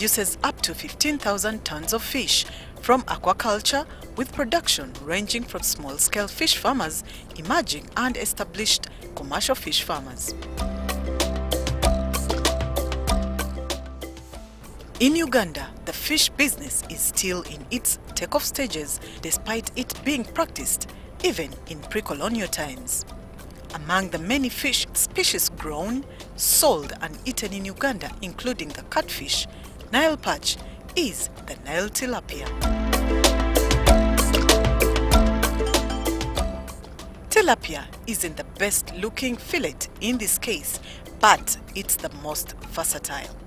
produces up to 15,000 tons of fish from aquaculture, with production ranging from small-scale fish farmers, emerging and established commercial fish farmers. In Uganda, the fish business is still in its take-off stages, despite it being practiced even in pre-colonial times. Among the many fish species grown, sold and eaten in Uganda, including the catfish, Nile perch, is the Nile tilapia. Tilapia isn't the best looking fillet in this case, but it's the most versatile.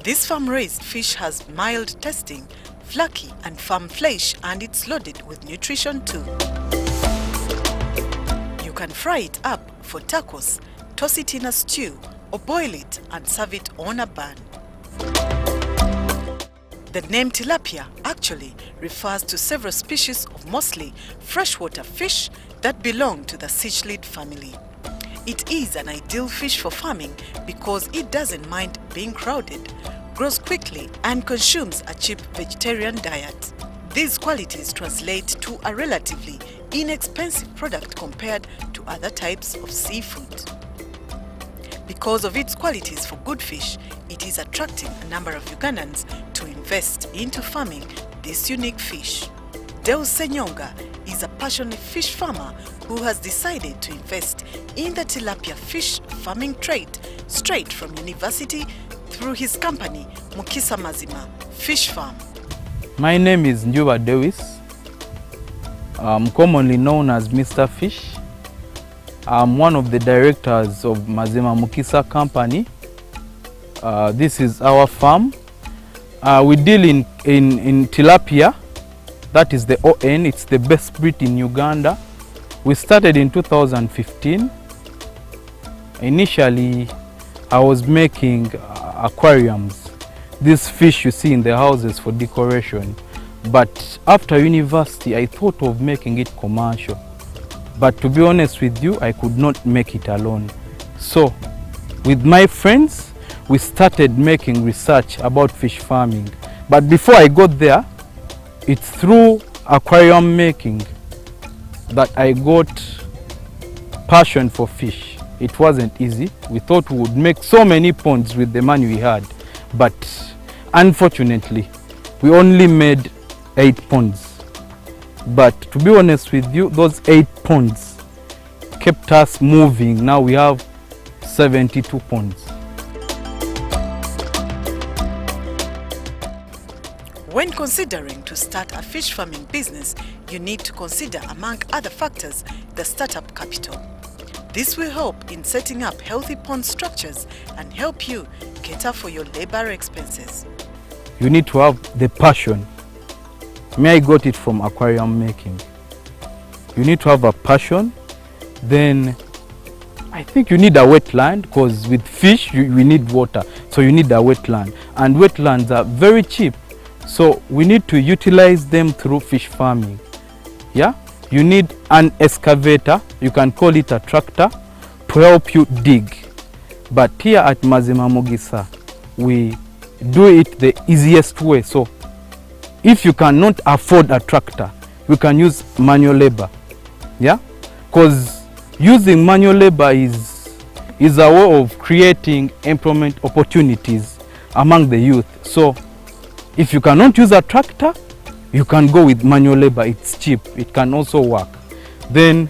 This farm-raised fish has mild tasting, flaky and firm flesh, and it's loaded with nutrition too. You can fry it up for tacos, toss it in a stew, or boil it and serve it on a bun. The name tilapia actually refers to several species of mostly freshwater fish that belong to the cichlid family. It is an ideal fish for farming because it doesn't mind being crowded, grows quickly, and consumes a cheap vegetarian diet. These qualities translate to a relatively inexpensive product compared to other types of seafood. Because of its qualities for good fish, it is attracting a number of Ugandans to invest into farming this unique fish. Deus Senyonga is a passionate fish farmer who has decided to invest in the tilapia fish farming trade straight from university through his company Mukisa Mazima Fish Farm. My name is Njuba Dewis. I'm commonly known as Mr. Fish. I'm one of the directors of Mazima Mukisa Company. This is our farm. We deal in tilapia. That is the ON. It's the best breed in Uganda. We started in 2015. Initially, I was making aquariums. These fish you see in the houses for decoration. But after university, I thought of making it commercial. But to be honest with you, I could not make it alone. So, with my friends, we started making research about fish farming. But before I got there, it's through aquarium making that I got passion for fish. It wasn't easy. We thought we would make so many ponds with the money we had. But unfortunately, we only made 8 ponds. But to be honest with you, those 8 ponds kept us moving. Now we have 72 ponds. When considering to start a fish farming business, you need to consider, among other factors, the startup capital. This will help in setting up healthy pond structures and help you cater for your labor expenses. You need to have the passion. I got it from aquarium making. You need to have a passion. Then I think you need a wetland, because with fish we need water. So you need a wetland. And wetlands are very cheap. So we need to utilize them through fish farming. Yeah? You need an excavator, you can call it a tractor, to help you dig. But here at Mazima Mugisa, we do it the easiest way. So if you cannot afford a tractor, you can use manual labor. Yeah? Because using manual labor is a way of creating employment opportunities among the youth. So if you cannot use a tractor, you can go with manual labor. It's cheap. It can also work. Then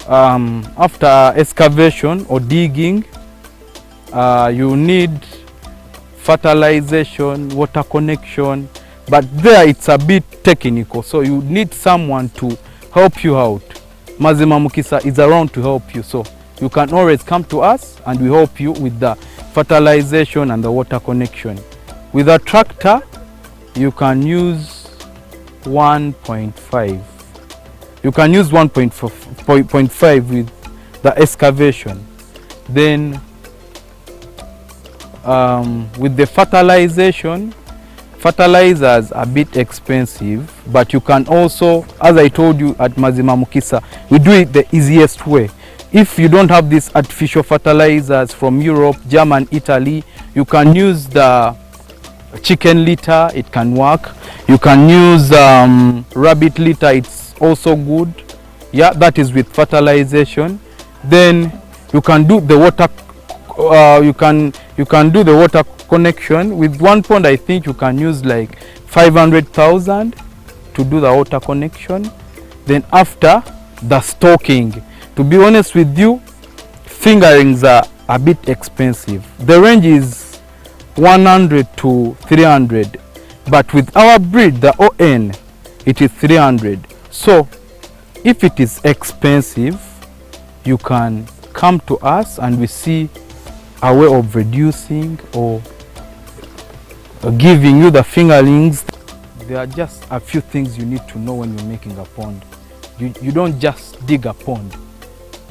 after excavation or digging, you need fertilization, water connection, but there it's a bit technical. So you need someone to help you out. Mazima Mukisa is around to help you. So you can always come to us and we help you with the fertilization and the water connection. With a tractor, you can use 1.5. You can use 1.5 with the excavation. Then with the fertilization, fertilizers are a bit expensive, but you can also, as I told you at Mazima Mukisa, we do it the easiest way. If you don't have these artificial fertilizers from Europe, Germany, Italy, you can use the chicken litter, it can work. You can use rabbit litter, it's also good. Yeah, that is with fertilization. Then you can do the water you can do the water connection. With one pond I think you can use like 500,000 to do the water connection. Then after, the stocking. To be honest with you, fingerlings are a bit expensive. The range is 100 to 300, but with our breed, the ON, it is 300. So if it is expensive, you can come to us and we see a way of reducing or giving you the fingerlings. There are just a few things you need to know when you're making a pond. You don't just dig a pond,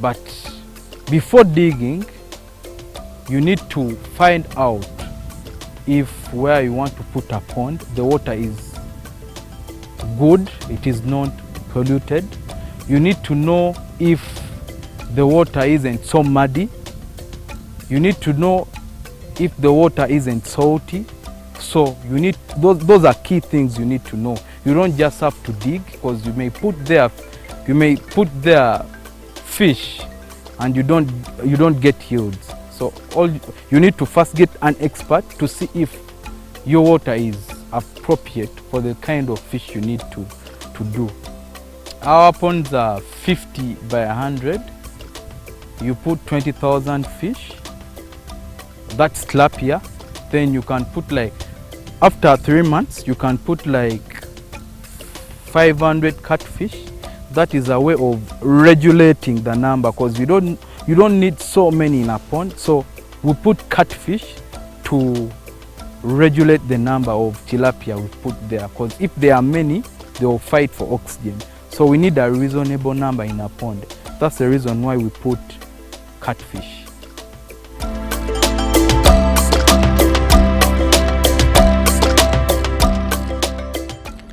but before digging, you need to find out if where you want to put a pond, the water is good, it is not polluted. You need to know if the water isn't so muddy. You need to know if the water isn't salty. So you need those are key things you need to know. You don't just have to dig, because you may put there fish and you don't get yields. So you need to first get an expert to see if your water is appropriate for the kind of fish you need to do. Our ponds are 50 by 100. You put 20,000 fish. That's tilapia. Then you can put like, after 3 months, you can put like 500 catfish. That is a way of regulating the number, because you don't need so many in a pond. So we put catfish to regulate the number of tilapia we put there, because if there are many, they will fight for oxygen. So we need a reasonable number in a pond. That's the reason why we put catfish.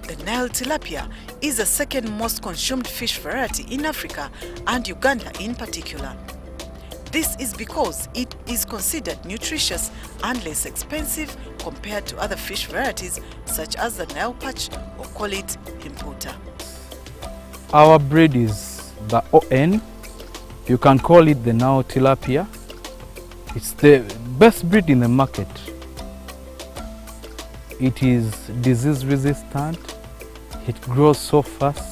The Nile tilapia is the second most consumed fish variety in Africa and Uganda in particular. This is because it is considered nutritious and less expensive compared to other fish varieties such as the Nile perch, or call it imputa. Our breed is the ON. You can call it the Nile tilapia. It's the best breed in the market. It is disease resistant. It grows so fast.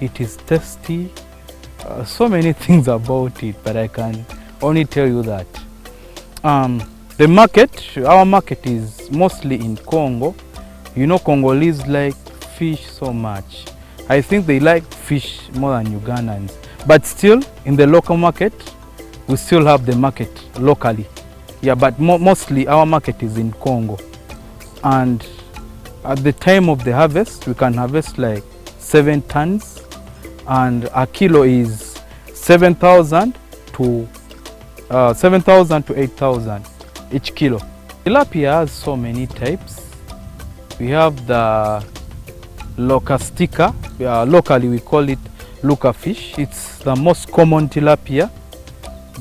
It is tasty. So many things about it, but I can only tell you that. The market, our market is mostly in Congo. You know, Congolese like fish so much. I think they like fish more than Ugandans. But still, in the local market, we still have the market locally. Yeah, but mostly our market is in Congo. And at the time of the harvest, we can harvest like 7 tons. And a kilo is 7,000 to 8,000 each kilo. Tilapia has so many types. We have the locastica. Locally we call it Luca fish. It's the most common tilapia,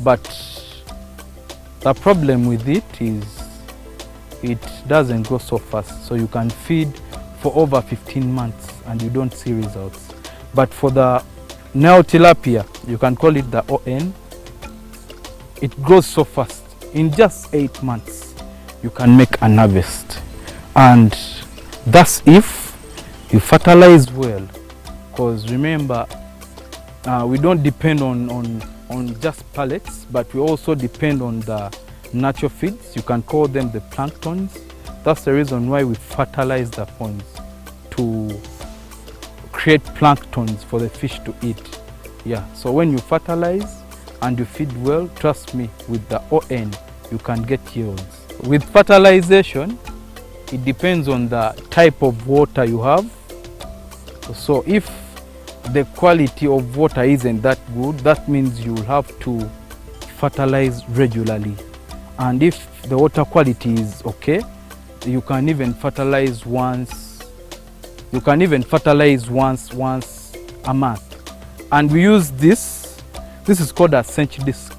but the problem with it is it doesn't grow so fast. So you can feed for over 15 months and you don't see results. But for the Nile tilapia, you can call it the ON. It grows so fast. In just 8 months, you can make an harvest. And that's if you fertilize well. Because remember, we don't depend on just pellets, but we also depend on the natural feeds. You can call them the planktons. That's the reason why we fertilize the ponds, to create planktons for the fish to eat. Yeah, so when you fertilize and you feed well, trust me, with the ON, you can get yields. With fertilization, it depends on the type of water you have. So if the quality of water isn't that good, that means you'll have to fertilize regularly. And if the water quality is okay, you can even fertilize once. You can even fertilize once a month. And we use this. This is called a cinch disc.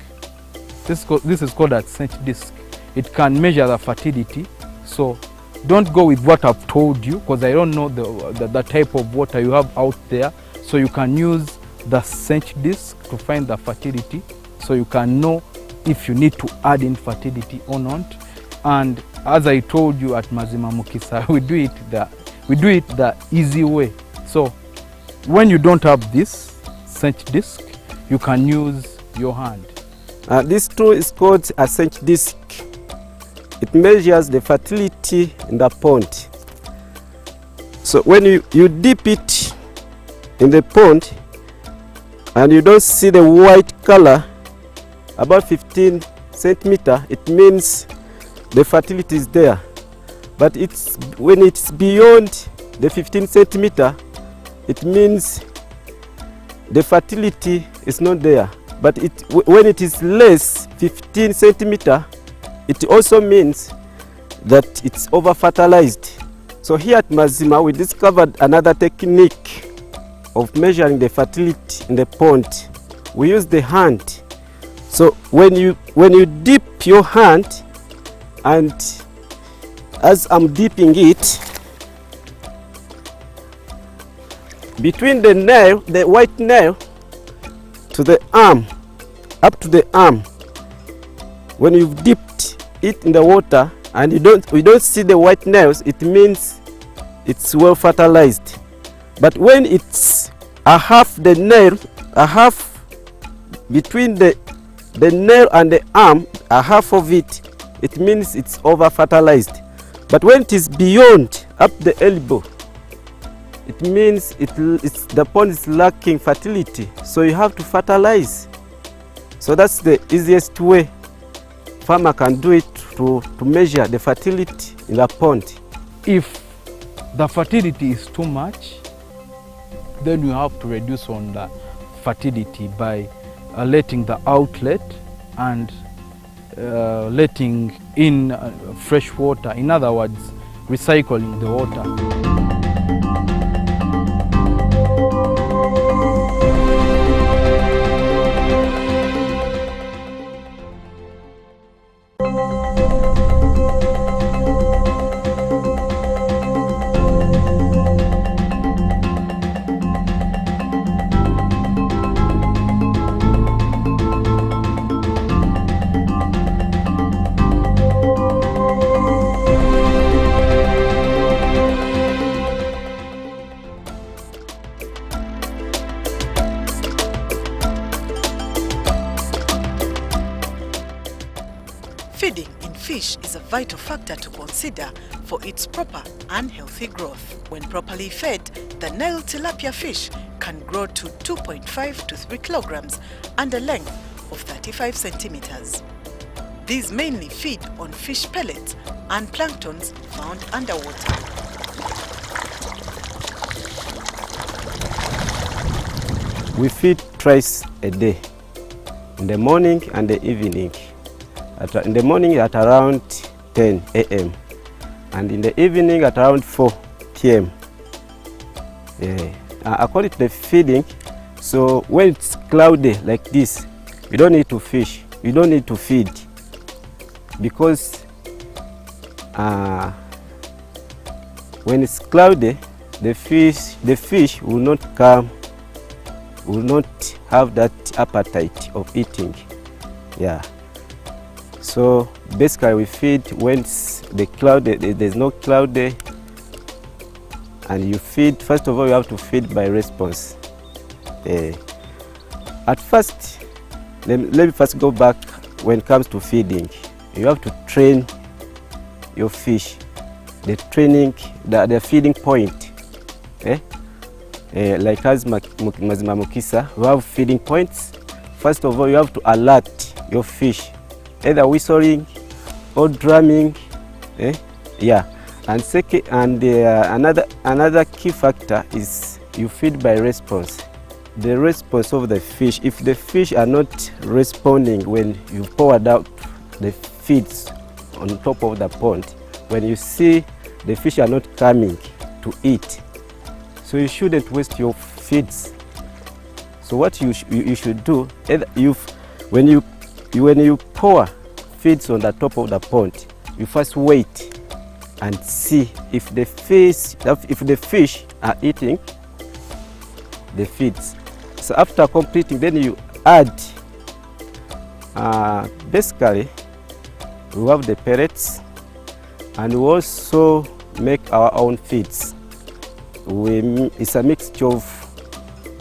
This is called a cinch disc. It can measure the fertility. So don't go with what I've told you, because I don't know the type of water you have out there. So you can use the cinch disc to find the fertility, so you can know if you need to add in fertility or not. And as I told you at Mazima Mukisa, we do it the easy way. So when you don't have this cinch disc, you can use your hand. This tool is called a cinch disc. It measures the fertility in the pond. So when you dip it in the pond and you don't see the white color about 15 centimeter, it means the fertility is there. But when it's beyond the 15 centimeter, it means the fertility is not there. But when it is less 15 centimeter, it also means that it's over fertilized. So here at Mazima, we discovered another technique of measuring the fertility in the pond. We use the hand. So when you dip your hand, and as I'm dipping it, between the nail, the white nail, to the arm, up to the arm, when you've dipped it in the water and we don't see the white nails, it means it's well fertilized. But when it's a half the nail, a half between the nail and the arm, a half of it, it means it's over fertilized. But when it is beyond, up the elbow, it means the pond is lacking fertility, so you have to fertilize. So that's the easiest way farmer can do it to measure the fertility in the pond. If the fertility is too much, then you have to reduce on the fertility by letting the outlet and letting in fresh water. In other words, recycling the water. Feeding in fish is a vital factor to consider for its proper and healthy growth. When properly fed, the Nile tilapia fish can grow to 2.5 to 3 kilograms and a length of 35 centimeters. These mainly feed on fish pellets and planktons found underwater. We feed twice a day, in the morning and the evening. In the morning at around 10 a.m. and in the evening at around 4 p.m. According to the feeding, so when it's cloudy like this, we don't need to fish, we don't need to feed, because when it's cloudy, the fish will not come, will not have that appetite of eating. Yeah. So basically we feed when there's no cloud day, and you feed, first of all you have to feed by response. At first, let me first go back when it comes to feeding. You have to train your fish, the feeding point. Like as Mazima Mukisa, we have feeding points. First of all, you have to alert your fish, either whistling or drumming. And second, and another key factor is you feed by response. The response of the fish. If the fish are not responding when you poured out the feeds on top of the pond, when you see the fish are not coming to eat, so you shouldn't waste your feeds. So what you should do, when you pour feeds on the top of the pond, you first wait and see if the fish are eating the feeds. So after completing, then you add, basically we have the pellets, and we also make our own feeds. It's a mixture of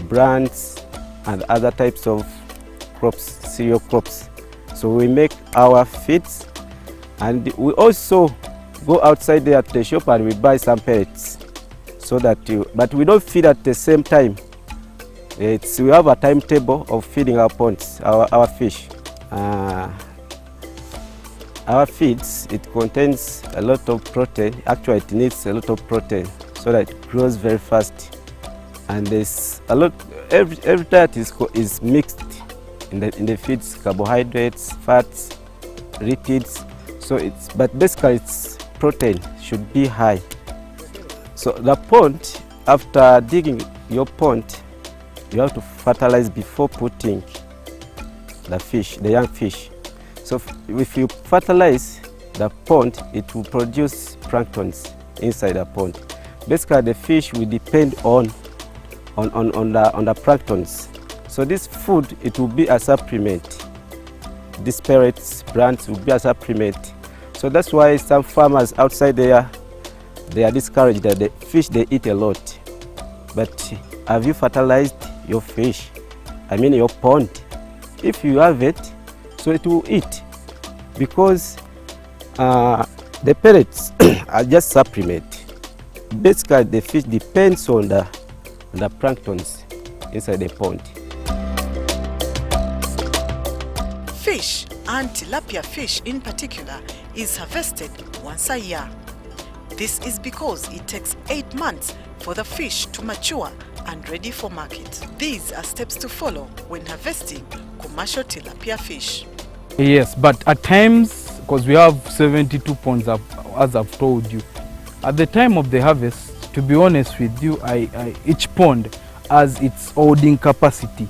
brands and other types of crops, cereal crops. So we make our feeds, and we also go outside there at the shop and we buy some pellets, so that but we don't feed at the same time. We have a timetable of feeding our ponds, our fish. Our feeds, it contains a lot of protein. Actually, it needs a lot of protein so that it grows very fast. And there's a lot. Every diet is mixed in the feeds: carbohydrates, fats, lipids. So but basically it's protein should be high. So the pond, after digging your pond, you have to fertilize before putting the young fish. So if you fertilize the pond, it will produce planktons inside the pond. Basically, the fish will depend on the planktons. So this food, it will be a supplement. These pellets, brands will be a supplement. So that's why some farmers outside there, they are discouraged that the fish, they eat a lot. But have you fertilized your fish? I mean your pond. If you have it, so it will eat, because the pellets are just supplement. Basically, the fish depends on the planktons inside the pond. Fish, and tilapia fish in particular, is harvested once a year. This is because it takes 8 months for the fish to mature and ready for market. These are steps to follow when harvesting commercial tilapia fish. Yes, but at times, because we have 72 ponds, as I've told you, at the time of the harvest, to be honest with you, each pond has its holding capacity.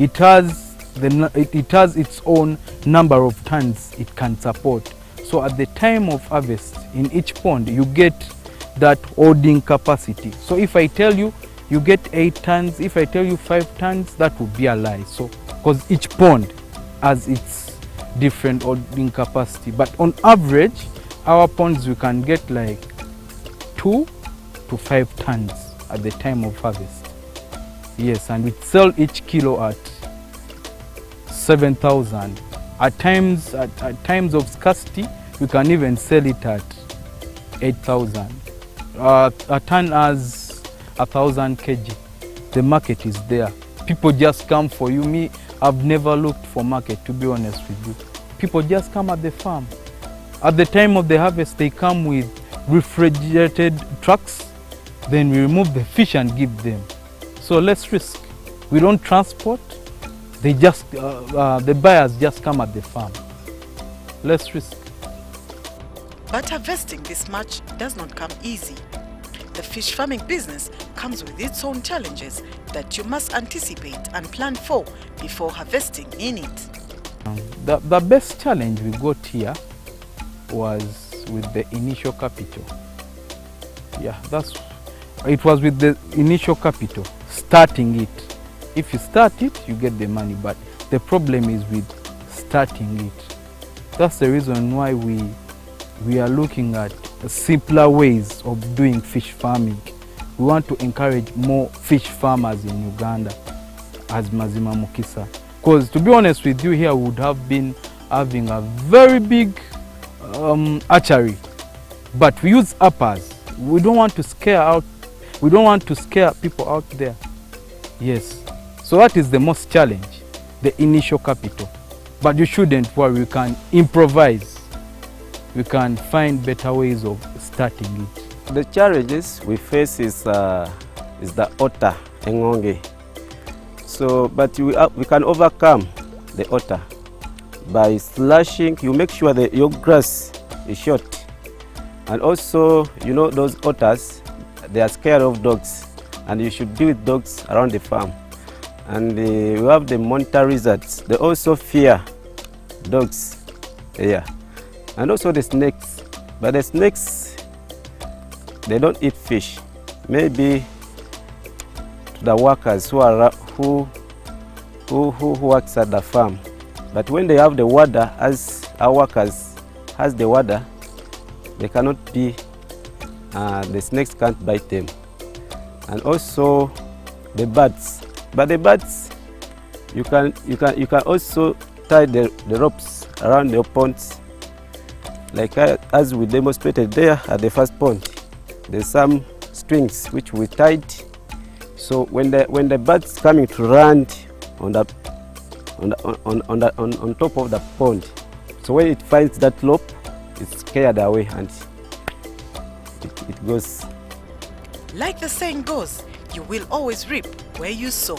It has its own number of tons it can support. So at the time of harvest, in each pond, you get that holding capacity. So if I tell you, you get 8 tons, if I tell you 5 tons, that would be a lie. So, because each pond has its different holding capacity. But on average, our ponds, we can get like 2 to 5 tons at the time of harvest. Yes, and we sell each kilo at 7,000. At times of scarcity, we can even sell it at 8,000. A ton has 1,000 kg. The market is there. People just come for you. Me, I've never looked for market, to be honest with you. People just come at the farm. At the time of the harvest, they come with refrigerated trucks. Then we remove the fish and give them. So less risk. We don't transport. They just, the buyers just come at the farm. Less risk. But harvesting this much does not come easy. The fish farming business comes with its own challenges that you must anticipate and plan for before harvesting in it. The best challenge we got here was with the initial capital. Yeah, it was with the initial capital, starting it. If you start it, you get the money, but the problem is with starting it. That's the reason why we are looking at simpler ways of doing fish farming. We want to encourage more fish farmers in Uganda as Mazima Mukisa. Because to be honest with you, here we would have been having a very big archery, but we use uppers. We don't want to scare people out there. Yes, so that is the most challenge, the initial capital. But you shouldn't worry, we can improvise. We can find better ways of starting it. The challenges we face is the otter, engonge. So, but we can overcome the otter by slashing. You make sure that your grass is short, and also, you know, those otters, they are scared of dogs, and you should deal with dogs around the farm. And we have the monitor lizards. They also fear dogs. Yeah. And also the snakes. But the snakes, they don't eat fish. Maybe to the workers who are who works at the farm. But when they have the water, as our workers has the water, they cannot be, the snakes can't bite them. And also the birds. But the birds, you can also tie the ropes around your ponds, like as we demonstrated there at the first pond. There's some strings which we tied. So when the birds coming to land on top of the pond, so when it finds that rope, it's scared away and it goes. Like the saying goes, you will always reap where you sow.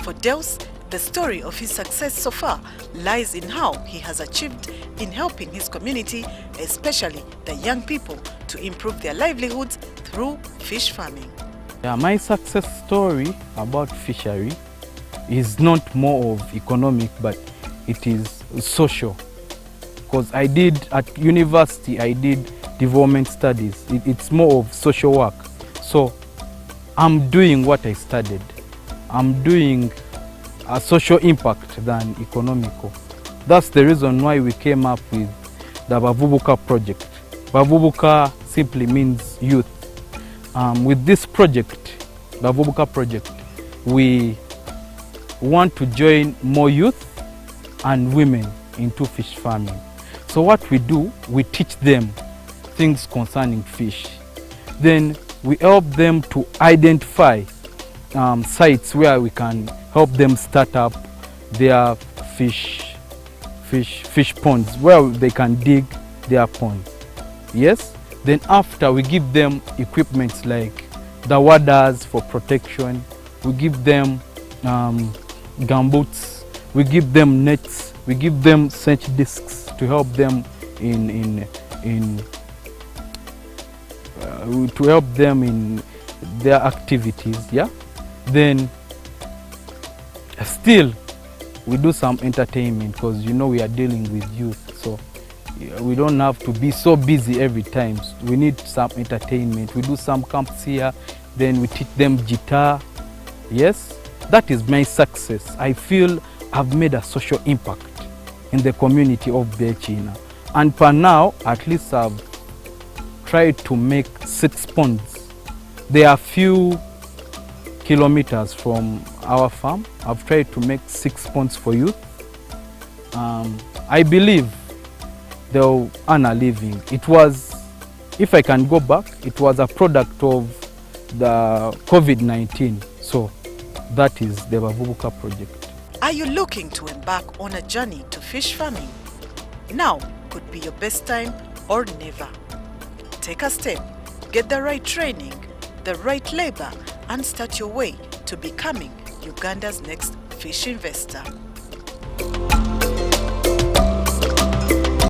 For Deus, the story of his success so far lies in how he has achieved in helping his community, especially the young people, to improve their livelihoods through fish farming. Yeah, my success story about fishery is not more of economic, but it is social. Because I did at university, I did development studies. It's more of social work. So I'm doing what I studied. I'm doing a social impact than economical. That's the reason why we came up with the Bavubuka project. Bavubuka simply means youth. With this project, Bavubuka project, we want to join more youth and women into fish farming. So what we do, we teach them things concerning fish. Then we help them to identify sites where we can help them start up their fish ponds, where they can dig their ponds. Yes. Then after, we give them equipment like the waders for protection. We give them gumboots. We give them nets. We give them cinch discs to help them in their activities. Yeah. Then still we do some entertainment, because you know we are dealing with youth, so we don't have to be so busy every time. We need some entertainment. We do some camps here, then we teach them guitar. Yes, that is my success. I feel I've made a social impact in the community of Bechina. And for now, at least I've tried to make 6 ponds. There are few kilometers from our farm. I've tried to make 6 ponds for youth. I believe they'll earn a living. It was, if I can go back, it was a product of the COVID-19. So that is the Bavubuka project. Are you looking to embark on a journey to fish farming? Now could be your best time or never. Take a step, get the right training, the right labor, and start your way to becoming Uganda's next fish investor.